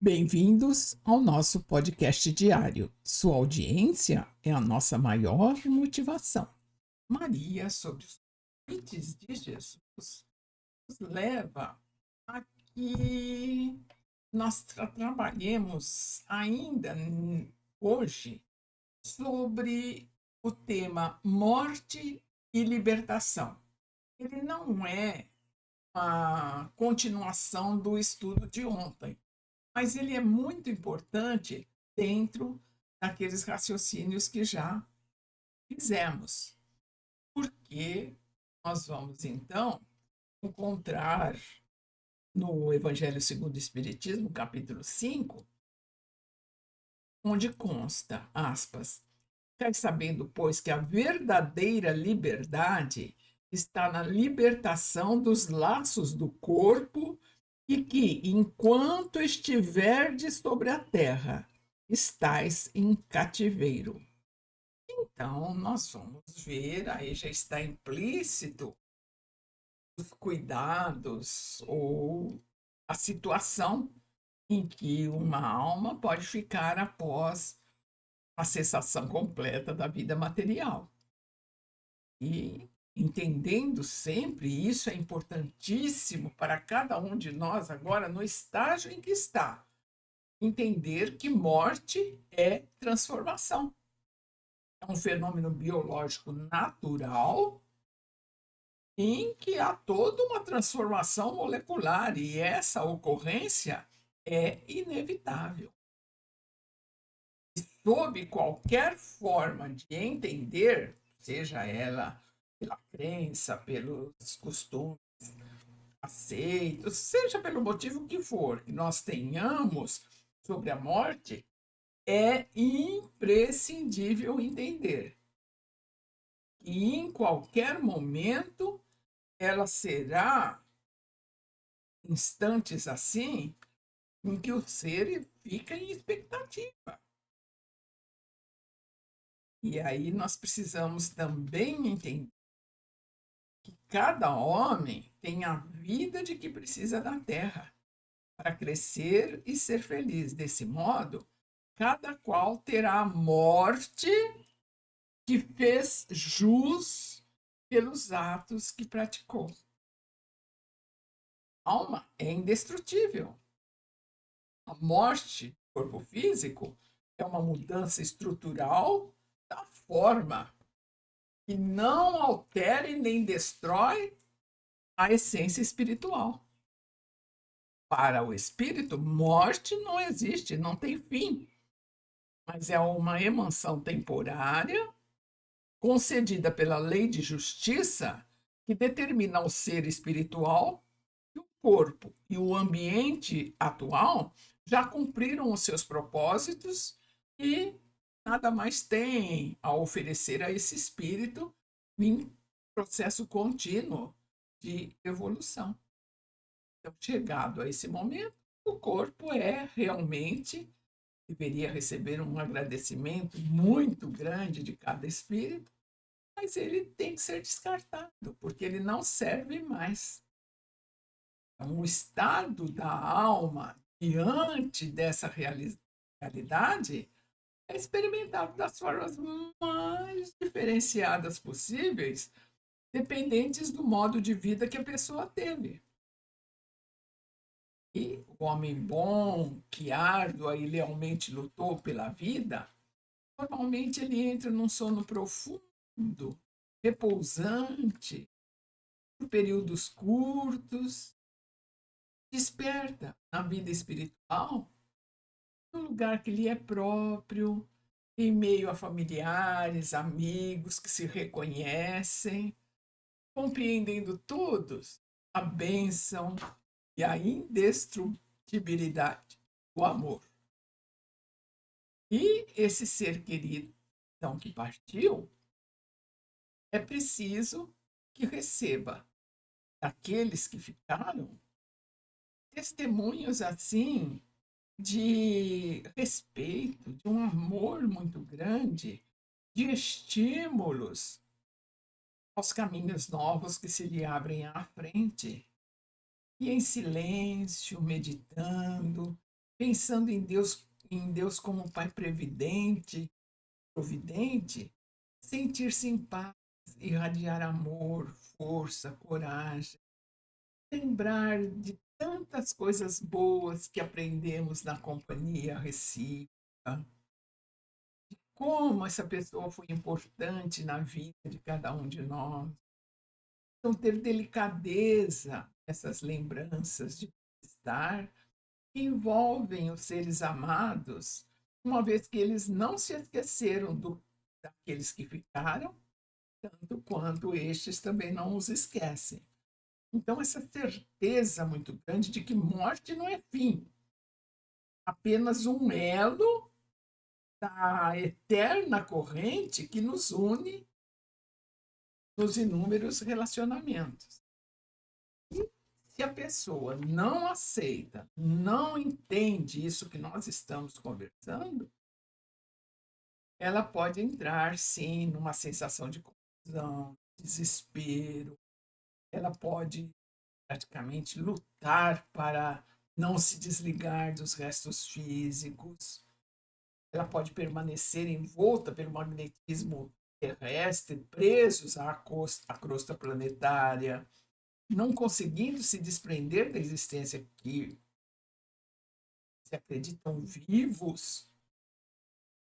Bem-vindos ao nosso podcast diário. Sua audiência é a nossa maior motivação. Maria, sobre os limites de Jesus, nos leva a que nós trabalhemos ainda hoje sobre o tema morte e libertação. Ele não é uma continuação do estudo de ontem, mas ele é muito importante dentro daqueles raciocínios que já fizemos, porque nós vamos então encontrar no Evangelho segundo o Espiritismo, capítulo 5, onde consta, aspas, "Ficar sabendo, pois, que a verdadeira liberdade está na libertação dos laços do corpo e que, enquanto estiverdes sobre a terra, estais em cativeiro." Então, nós vamos ver, aí já está implícito os cuidados ou a situação em que uma alma pode ficar após a cessação completa da vida material. E entendendo sempre, isso é importantíssimo para cada um de nós agora no estágio em que está. Entender que morte é transformação. É um fenômeno biológico natural em que há toda uma transformação molecular e essa ocorrência é inevitável. Sob qualquer forma de entender, seja ela pela crença, pelos costumes aceitos, seja pelo motivo que for, que nós tenhamos sobre a morte, é imprescindível entender que em qualquer momento ela será instantes assim em que o ser fica em expectativa. E aí nós precisamos também entender que cada homem tem a vida de que precisa na Terra para crescer e ser feliz. Desse modo, cada qual terá a morte que fez jus pelos atos que praticou. A alma é indestrutível. A morte do corpo físico é uma mudança estrutural da forma que não altera e nem destrói a essência espiritual. Para o espírito, morte não existe, não tem fim, mas é uma emansão temporária concedida pela lei de justiça que determina ao ser espiritual que o corpo e o ambiente atual já cumpriram os seus propósitos e nada mais tem a oferecer a esse espírito em processo contínuo de evolução. Então, chegado a esse momento, o corpo realmente deveria receber um agradecimento muito grande de cada espírito, mas ele tem que ser descartado, porque ele não serve mais. Então, o estado da alma diante dessa realidade é experimentado das formas mais diferenciadas possíveis, dependentes do modo de vida que a pessoa teve. E o homem bom, que árdua e lealmente lutou pela vida, normalmente ele entra num sono profundo, repousante, por períodos curtos, desperta na vida espiritual, no lugar que lhe é próprio, em meio a familiares, amigos que se reconhecem, compreendendo todos a bênção e a indestrutibilidade do amor. E esse ser querido, então, que partiu, é preciso que receba daqueles que ficaram testemunhos assim de respeito, de um amor muito grande, de estímulos aos caminhos novos que se lhe abrem à frente. E em silêncio, meditando, pensando em Deus como um Pai previdente, providente, sentir-se em paz, irradiar amor, força, coragem, lembrar de tantas coisas boas que aprendemos na companhia recíproca, como essa pessoa foi importante na vida de cada um de nós. Então, ter delicadeza, essas lembranças de estar, que envolvem os seres amados, uma vez que eles não se esqueceram daqueles que ficaram, tanto quanto estes também não os esquecem. Então, essa certeza muito grande de que morte não é fim, apenas um elo da eterna corrente que nos une nos inúmeros relacionamentos. E se a pessoa não aceita, não entende isso que nós estamos conversando, ela pode entrar, sim, numa sensação de confusão, desespero. Ela pode praticamente lutar para não se desligar dos restos físicos. Ela pode permanecer envolta pelo magnetismo terrestre, presos à crosta planetária, não conseguindo se desprender da existência que se acreditam vivos,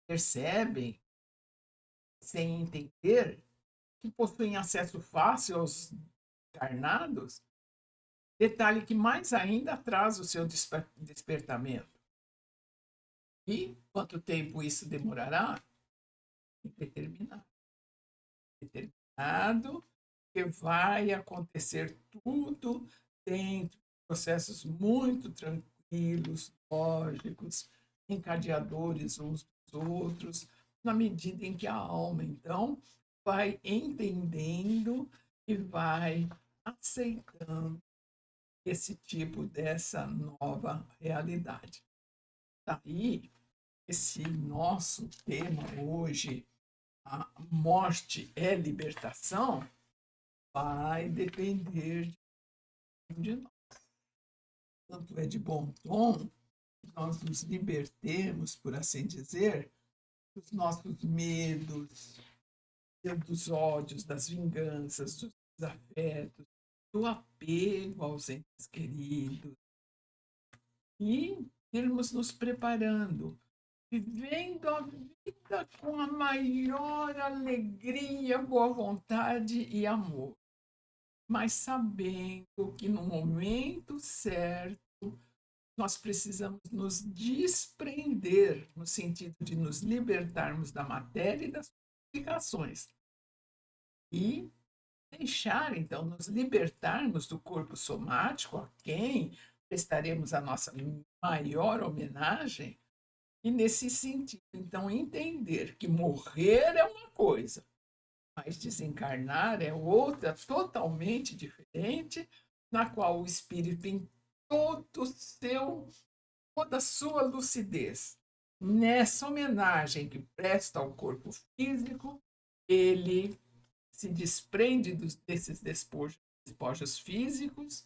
percebem, sem entender, que possuem acesso fácil aos encarnados, detalhe que mais ainda atrasa o seu despertamento. E quanto tempo isso demorará? Indeterminado. Determinado, que vai acontecer tudo dentro de processos muito tranquilos, lógicos, encadeadores uns dos outros, na medida em que a alma, então, vai entendendo e vai aceitando esse tipo dessa nova realidade. Daí, esse nosso tema hoje, a morte é libertação, vai depender de nós. Tanto é de bom tom que nós nos libertemos, por assim dizer, dos nossos medos, dos ódios, das vinganças, dos desafetos, do apego aos entes queridos, e irmos nos preparando, vivendo a vida com a maior alegria, boa vontade e amor, mas sabendo que no momento certo nós precisamos nos desprender, no sentido de nos libertarmos da matéria e das complicações, e deixar, então, nos libertarmos do corpo somático, a quem prestaremos a nossa maior homenagem, e nesse sentido, então, entender que morrer é uma coisa, mas desencarnar é outra, totalmente diferente, na qual o espírito, em todo toda a sua lucidez, nessa homenagem que presta ao corpo físico, ele se desprende desses despojos físicos,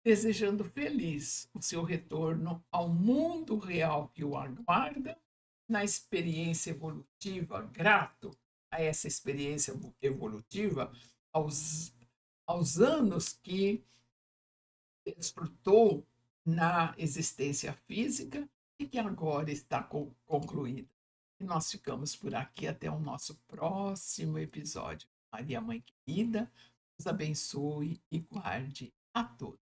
desejando feliz o seu retorno ao mundo real que o aguarda, na experiência evolutiva, grato a essa experiência evolutiva, aos anos que desfrutou na existência física e que agora está concluída. E nós ficamos por aqui até o nosso próximo episódio. Maria, Mãe querida, nos abençoe e guarde a todos.